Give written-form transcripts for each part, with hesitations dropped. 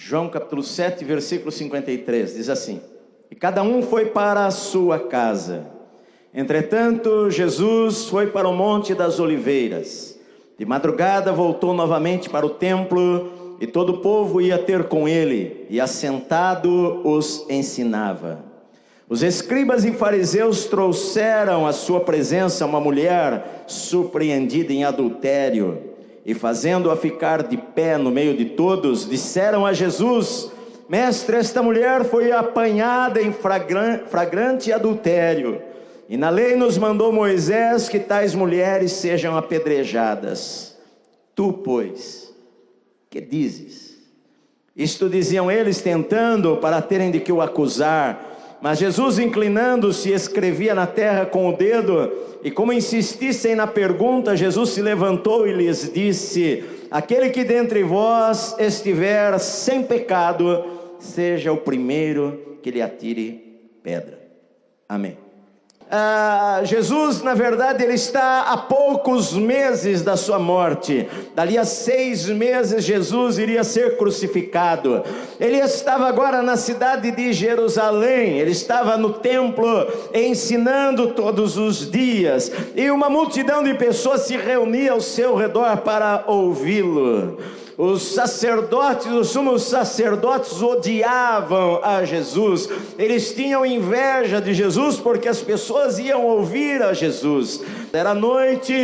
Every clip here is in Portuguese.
João capítulo 7, versículo 53, diz assim: e cada um foi para a sua casa. Entretanto, Jesus foi para o Monte das Oliveiras. De madrugada voltou novamente para o templo, e todo o povo ia ter com ele, e assentado os ensinava. Os escribas e fariseus trouxeram à sua presença uma mulher surpreendida em adultério, e fazendo-a ficar de pé no meio de todos, disseram a Jesus: mestre, esta mulher foi apanhada em flagrante adultério, e na lei nos mandou Moisés que tais mulheres sejam apedrejadas. Tu, pois, que dizes? Isto diziam eles, tentando para terem de que o acusar. Mas Jesus, inclinando-se, escrevia na terra com o dedo, e como insistissem na pergunta, Jesus se levantou e lhes disse: aquele que dentre vós estiver sem pecado, seja o primeiro que lhe atire pedra. Amém. Jesus, na verdade, ele está a poucos meses da sua morte. Dali a 6 meses Jesus iria ser crucificado. Ele estava agora na cidade de Jerusalém. Ele estava no templo ensinando todos os dias, e uma multidão de pessoas se reunia ao seu redor para ouvi-lo. Os sacerdotes, os sumos sacerdotes odiavam a Jesus. Eles tinham inveja de Jesus porque as pessoas iam ouvir a Jesus. Era noite,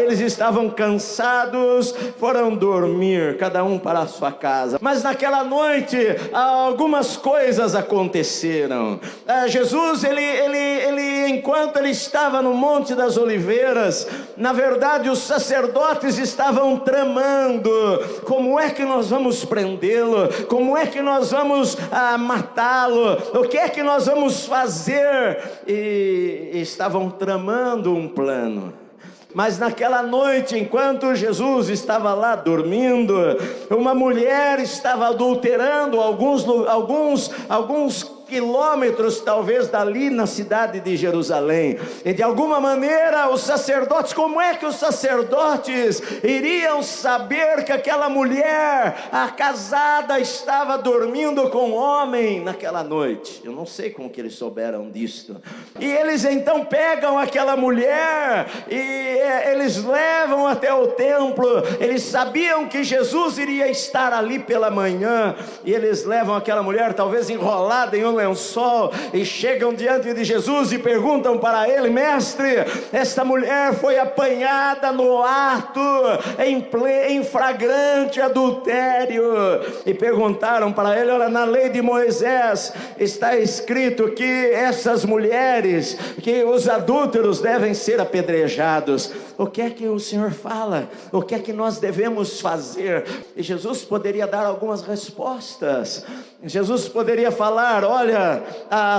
eles estavam cansados, foram dormir, cada um para a sua casa. Mas naquela noite, algumas coisas aconteceram. Jesus, enquanto ele estava no Monte das Oliveiras, na verdade os sacerdotes estavam tramando: como é que nós vamos prendê-lo? Como é que nós vamos matá-lo? O que é que nós vamos fazer? E estavam tramando um plano. Mas naquela noite, enquanto Jesus estava lá dormindo, uma mulher estava adulterando alguns quilômetros talvez dali na cidade de Jerusalém. E de alguma maneira os sacerdotes, como é que os sacerdotes iriam saber que aquela mulher, a casada, estava dormindo com um homem naquela noite? Eu não sei como que eles souberam disto. E eles então pegam aquela mulher e eles levam até o templo. Eles sabiam que Jesus iria estar ali pela manhã, e eles levam aquela mulher talvez enrolada em um lençol, e chegam diante de Jesus e perguntam para ele: mestre, esta mulher foi apanhada no ato, em flagrante adultério. E perguntaram para ele: olha, na lei de Moisés está escrito que essas mulheres, que os adúlteros devem ser apedrejados. O que é que o Senhor fala? O que é que nós devemos fazer? E Jesus poderia dar algumas respostas. Jesus poderia falar: olha,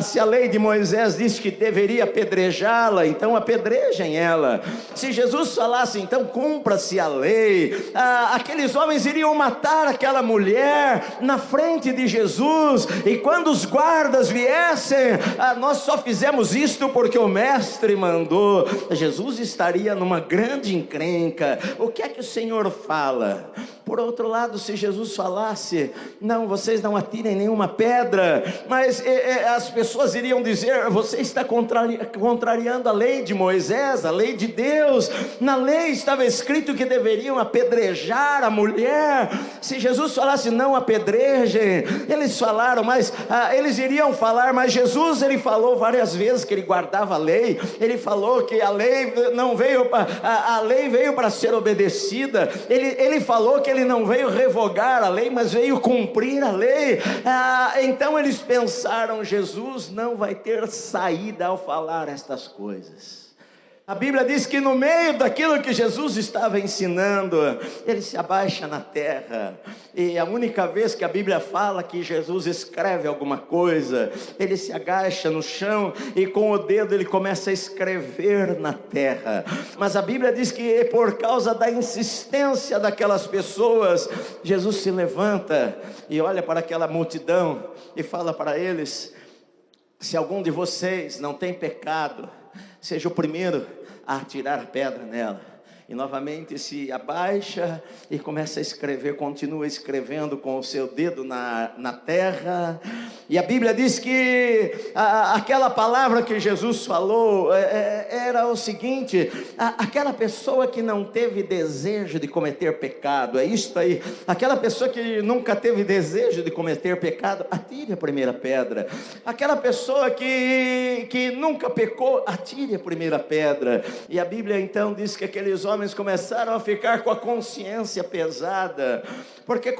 se a lei de Moisés diz que deveria apedrejá-la, então apedrejem ela. Se Jesus falasse: então cumpra-se a lei, aqueles homens iriam matar aquela mulher na frente de Jesus. E quando os guardas viessem: nós só fizemos isto porque o mestre mandou. Jesus estaria numa grande encrenca. O que é que o Senhor fala? Por outro lado, se Jesus falasse: não, vocês não atirem nenhuma pedra, mas as pessoas iriam dizer: você está contrariando a lei de Moisés, a lei de Deus. Na lei estava escrito que deveriam apedrejar a mulher. Se Jesus falasse: não apedrejem, eles falaram, mas eles iriam falar: mas Jesus, ele falou várias vezes que ele guardava a lei. Ele falou que a lei não veio, a lei veio para ser obedecida. Ele falou que ele não veio revogar a lei, mas veio cumprir a lei. Então eles pensaram: Jesus não vai ter saída ao falar estas coisas. A Bíblia diz que no meio daquilo que Jesus estava ensinando, ele se abaixa na terra. E a única vez que a Bíblia fala que Jesus escreve alguma coisa, ele se agacha no chão e com o dedo ele começa a escrever na terra. Mas a Bíblia diz que por causa da insistência daquelas pessoas, Jesus se levanta e olha para aquela multidão e fala para eles: se algum de vocês não tem pecado, seja o primeiro a atirar a pedra nela. e novamente se abaixa e começa a escrever, continua escrevendo com o seu dedo na terra. E a Bíblia diz que aquela palavra que Jesus falou era o seguinte: aquela pessoa que não teve desejo de cometer pecado, é isto aí, aquela pessoa que nunca teve desejo de cometer pecado, atire a primeira pedra. Aquela pessoa que nunca pecou, atire a primeira pedra. E a Bíblia então diz que aqueles homens começaram a ficar com a consciência pesada, porque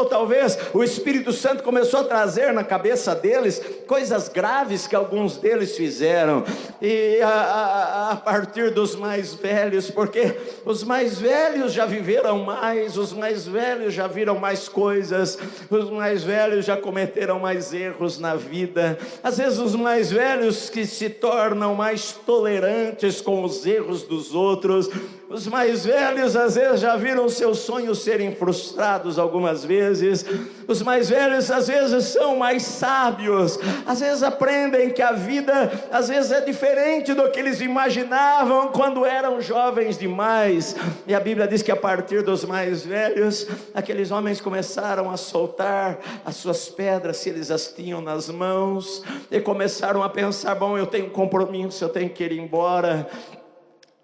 talvez o Espírito Santo começou a trazer na cabeça deles coisas graves que alguns deles fizeram. E a partir dos mais velhos, porque os mais velhos já viveram mais, os mais velhos já viram mais coisas, os mais velhos já cometeram mais erros na vida. Às vezes os mais velhos que se tornam mais tolerantes com os erros dos outros. Os mais velhos às vezes já viram seus sonhos serem frustrados algumas vezes. Os mais velhos às vezes são mais sábios, às vezes aprendem que a vida às vezes é diferente do que eles imaginavam quando eram jovens demais. E a Bíblia diz que a partir dos mais velhos, aqueles homens começaram a soltar as suas pedras, se eles as tinham nas mãos, e começaram a pensar: bom, eu tenho um compromisso, eu tenho que ir embora.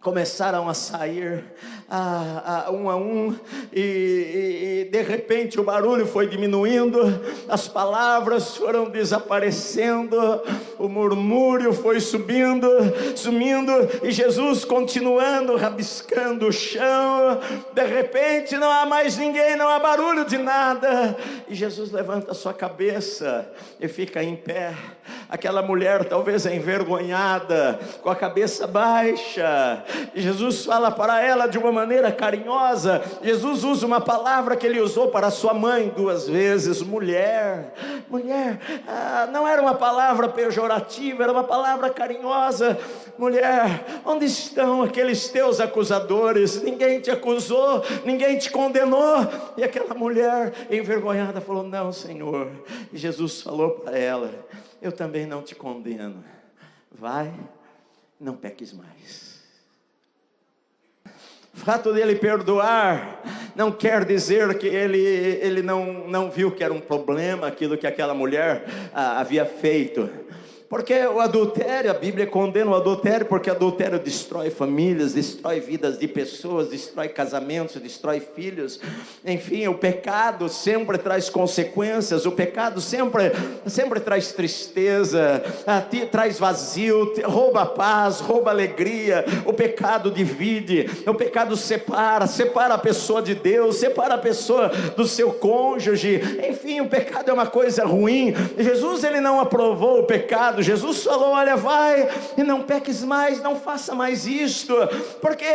Começaram a sair um a um, e de repente o barulho foi diminuindo, as palavras foram desaparecendo, o murmúrio foi sumindo, e Jesus continuando rabiscando o chão. De repente não há mais ninguém, não há barulho de nada, e Jesus levanta a sua cabeça e fica em pé. Aquela mulher talvez envergonhada, com a cabeça baixa, e Jesus fala para ela de uma maneira carinhosa. Jesus usa uma palavra que ele usou para sua mãe 2 vezes: mulher. Não era uma palavra pejorativa, era uma palavra carinhosa. Mulher, onde estão aqueles teus acusadores? Ninguém te acusou, ninguém te condenou. E aquela mulher envergonhada falou: não, Senhor. E Jesus falou para ela: eu também não te condeno, vai, não peques mais. O fato dele perdoar não quer dizer que ele não viu que era um problema aquilo que aquela mulher havia feito. Porque o adultério, a Bíblia condena o adultério, porque adultério destrói famílias, destrói vidas de pessoas, destrói casamentos, destrói filhos. Enfim, o pecado sempre traz consequências, o pecado sempre traz tristeza, traz vazio, rouba a paz, rouba a alegria. O pecado divide, o pecado separa a pessoa de Deus, separa a pessoa do seu cônjuge. Enfim, o pecado é uma coisa ruim. Jesus, ele não aprovou o pecado. Jesus falou: olha, vai e não peques mais, não faça mais isto, porque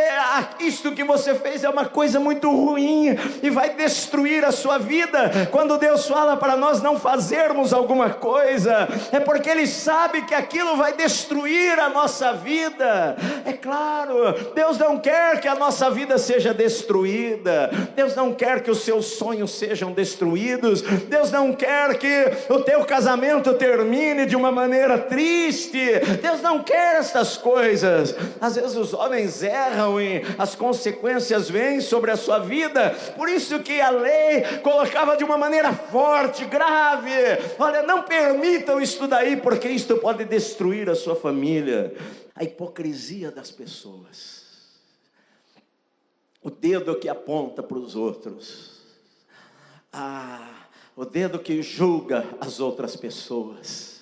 isto que você fez é uma coisa muito ruim e vai destruir a sua vida. Quando Deus fala para nós não fazermos alguma coisa, é porque Ele sabe que aquilo vai destruir a nossa vida. É claro, Deus não quer que a nossa vida seja destruída, Deus não quer que os seus sonhos sejam destruídos, Deus não quer que o teu casamento termine de uma maneira triste. Deus não quer essas coisas. Às vezes os homens erram e as consequências vêm sobre a sua vida. Por isso que a lei colocava de uma maneira forte, grave: olha, não permitam isso daí, porque isto pode destruir a sua família. A hipocrisia das pessoas, o dedo que aponta para os outros, o dedo que julga as outras pessoas.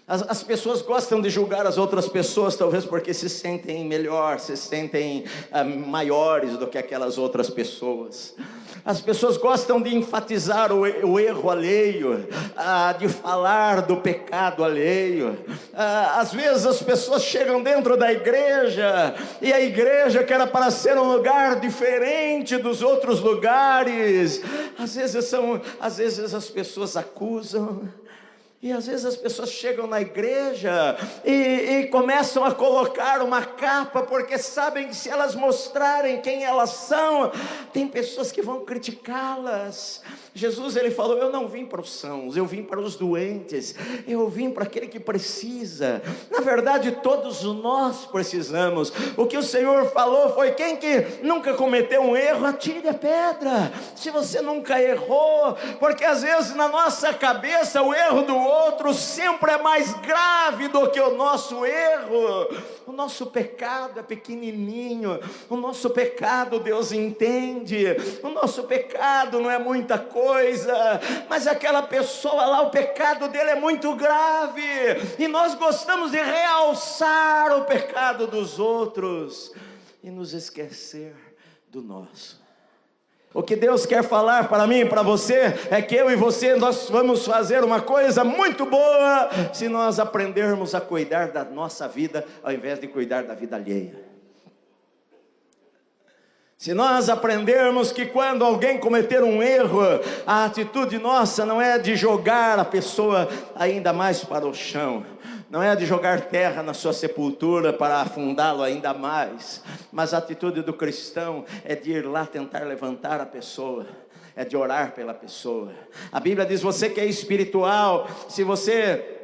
As pessoas gostam de julgar as outras pessoas, talvez porque se sentem melhor, se sentem maiores do que aquelas outras pessoas. As pessoas gostam de enfatizar o erro alheio, de falar do pecado alheio. Às vezes as pessoas chegam dentro da igreja, e a igreja, que era para ser um lugar diferente dos outros lugares, às vezes as pessoas acusam. E às vezes as pessoas chegam na igreja e começam a colocar uma capa, porque sabem que se elas mostrarem quem elas são, tem pessoas que vão criticá-las. Jesus, ele falou: eu não vim para os sãos, eu vim para os doentes, eu vim para aquele que precisa. Na verdade, todos nós precisamos. O que o Senhor falou foi: quem que nunca cometeu um erro, atire a pedra. Se você nunca errou, porque às vezes na nossa cabeça o erro do outro sempre é mais grave do que o nosso erro. O nosso pecado é pequenininho, o nosso pecado Deus entende, o nosso pecado não é muita coisa, mas aquela pessoa lá, o pecado dele é muito grave, e nós gostamos de realçar o pecado dos outros e nos esquecer do nosso. O que Deus quer falar para mim e para você é que eu e você, nós vamos fazer uma coisa muito boa se nós aprendermos a cuidar da nossa vida ao invés de cuidar da vida alheia. Se nós aprendermos que quando alguém cometer um erro, a atitude nossa não é de jogar a pessoa ainda mais para o chão, não é de jogar terra na sua sepultura para afundá-lo ainda mais, mas a atitude do cristão é de ir lá tentar levantar a pessoa, é de orar pela pessoa. A Bíblia diz: você que é espiritual, se você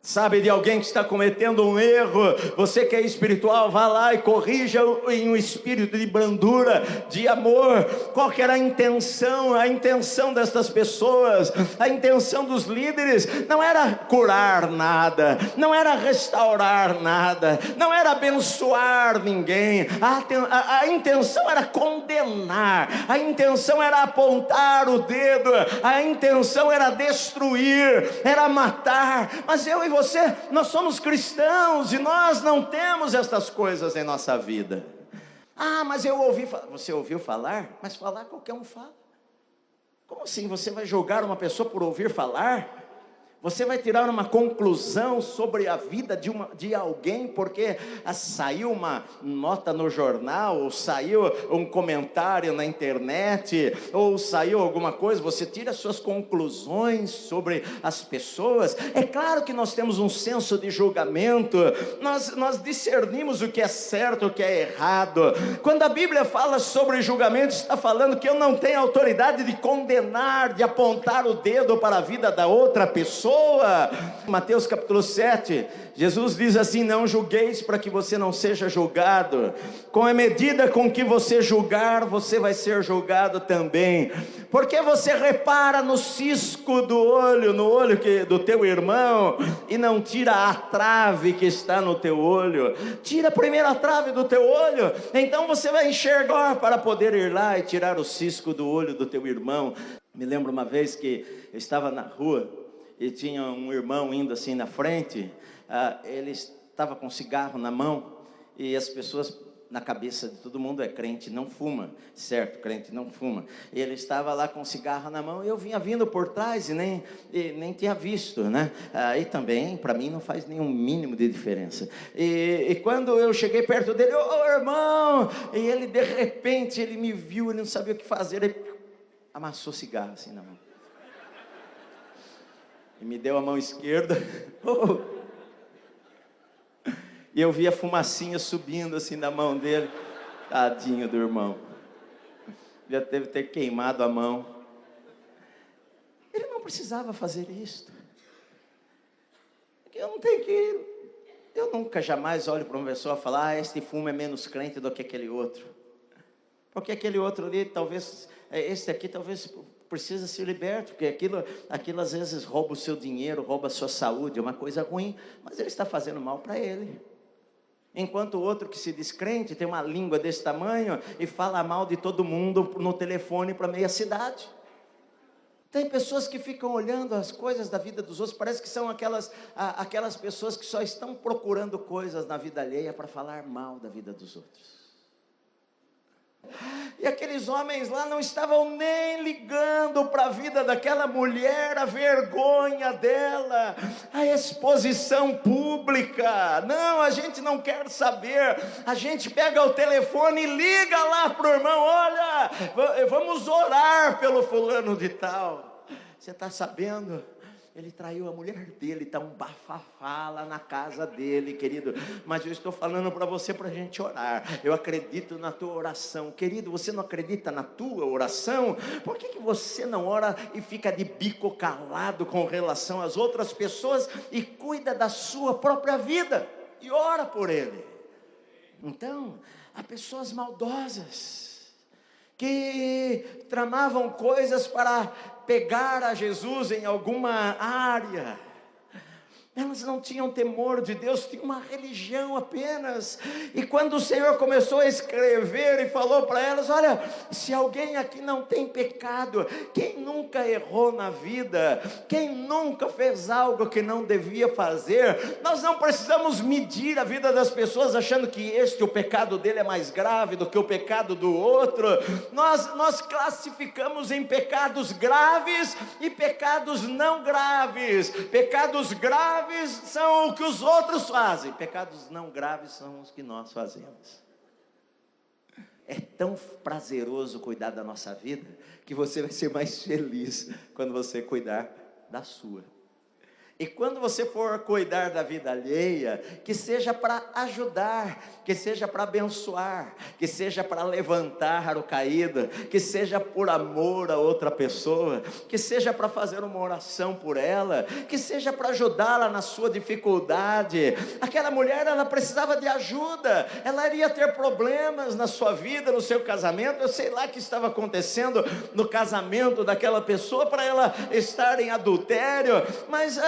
sabe de alguém que está cometendo um erro, você que é espiritual, vá lá e corrija em um espírito de brandura, de amor. Qual que era a intenção? A intenção destas pessoas, a intenção dos líderes não era curar nada, não era restaurar nada, não era abençoar ninguém. A intenção era condenar, a intenção era apontar o dedo, a intenção era destruir, era matar. Mas eu e você, nós somos cristãos e nós não temos estas coisas em nossa vida. Ah, mas eu ouvi falar. Você ouviu falar? Mas falar qualquer um fala. Como assim você vai julgar uma pessoa por ouvir falar? Você vai tirar uma conclusão sobre a vida de alguém porque saiu uma nota no jornal, ou saiu um comentário na internet, ou saiu alguma coisa, você tira suas conclusões sobre as pessoas. É claro que nós temos um senso de julgamento, nós discernimos o que é certo, o que é errado. Quando a Bíblia fala sobre julgamento, está falando que eu não tenho autoridade de condenar, de apontar o dedo para a vida da outra pessoa. Mateus capítulo 7, Jesus diz assim: não julgueis para que você não seja julgado, com a medida com que você julgar, você vai ser julgado também. Porque você repara no cisco do olho, no olho do teu irmão, e não tira a trave que está no teu olho? Tira primeiro a trave do teu olho, então você vai enxergar para poder ir lá e tirar o cisco do olho do teu irmão. Me lembro uma vez que eu estava na rua e tinha um irmão indo assim na frente, ele estava com um cigarro na mão, e as pessoas, na cabeça de todo mundo, é crente não fuma, certo? Crente não fuma. E ele estava lá com um cigarro na mão, e eu vinha vindo por trás e nem tinha visto, né? E também, para mim, não faz nenhum mínimo de diferença. E quando eu cheguei perto dele: ô irmão! E ele, de repente, ele me viu, ele não sabia o que fazer, ele amassou cigarro assim na mão. E me deu a mão esquerda, e eu vi a fumacinha subindo assim na mão dele. Tadinho do irmão, já deve ter queimado a mão. Ele não precisava fazer isso. Eu nunca jamais olho para uma pessoa e falar: este fumo é menos crente do que aquele outro, porque aquele outro ali, talvez, este aqui talvez precisa ser liberto, porque aquilo às vezes rouba o seu dinheiro, rouba a sua saúde, é uma coisa ruim, mas ele está fazendo mal para ele. Enquanto o outro que se diz crente tem uma língua desse tamanho e fala mal de todo mundo no telefone para meia cidade. Tem pessoas que ficam olhando as coisas da vida dos outros, parece que são aquelas pessoas que só estão procurando coisas na vida alheia para falar mal da vida dos outros. E aqueles homens lá não estavam nem ligando para a vida daquela mulher, a vergonha dela, a exposição pública. Não, a gente não quer saber. A gente pega o telefone e liga lá para o irmão: olha, vamos orar pelo fulano de tal. Você está sabendo Ele traiu a mulher dele, está um bafafá lá na casa dele, querido. Mas eu estou falando para você, para a gente orar. Eu acredito na tua oração. Querido, você não acredita na tua oração? Por que você não ora e fica de bico calado com relação às outras pessoas e cuida da sua própria vida? E ora por ele. Então, há pessoas maldosas que tramavam coisas para pegar a Jesus em alguma área. Elas não tinham temor de Deus, tinham uma religião apenas. E quando o Senhor começou a escrever e falou para elas: olha, se alguém aqui não tem pecado, quem nunca errou na vida, quem nunca fez algo que não devia fazer, nós não precisamos medir a vida das pessoas achando que o pecado dele é mais grave do que o pecado do outro. Nós classificamos em pecados graves e pecados não graves. Pecados graves são o que os outros fazem, pecados não graves são os que nós fazemos. É tão prazeroso cuidar da nossa vida, que você vai ser mais feliz quando você cuidar da sua. E quando você for cuidar da vida alheia, que seja para ajudar, que seja para abençoar, que seja para levantar o caído, que seja por amor a outra pessoa, que seja para fazer uma oração por ela, que seja para ajudá-la na sua dificuldade. Aquela mulher, ela precisava de ajuda, ela iria ter problemas na sua vida, no seu casamento. Eu sei lá o que estava acontecendo no casamento daquela pessoa para ela estar em adultério, mas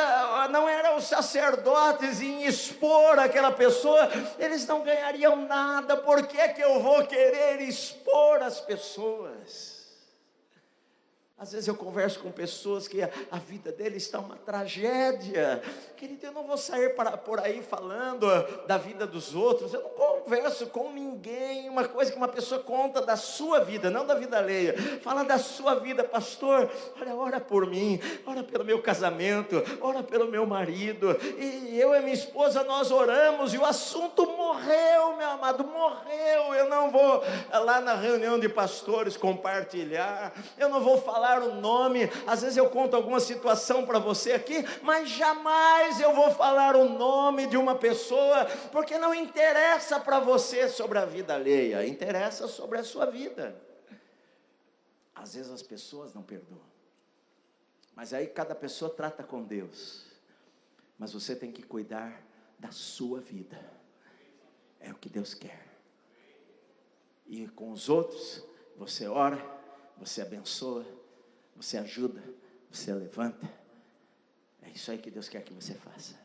não eram os sacerdotes em expor aquela pessoa, eles não ganhariam nada. Por que que eu vou querer expor as pessoas? Às vezes eu converso com pessoas que a vida deles está uma tragédia. Querido, eu não vou sair por aí falando da vida dos outros. Eu não converso com ninguém. Uma coisa que uma pessoa conta da sua vida, não da vida alheia. Fala da sua vida: pastor, olha, ora por mim, ora pelo meu casamento, ora pelo meu marido. E eu e minha esposa, nós oramos e o assunto morreu, meu amado, morreu. Eu não vou lá na reunião de pastores compartilhar, eu não vou falar o nome. Às vezes eu conto alguma situação para você aqui, mas jamais eu vou falar o nome de uma pessoa, porque não interessa para você sobre a vida alheia, interessa sobre a sua vida. Às vezes as pessoas não perdoam, mas aí cada pessoa trata com Deus. Mas você tem que cuidar da sua vida, é o que Deus quer. E com os outros, você ora, você abençoa, você ajuda, você levanta. É isso aí que Deus quer que você faça.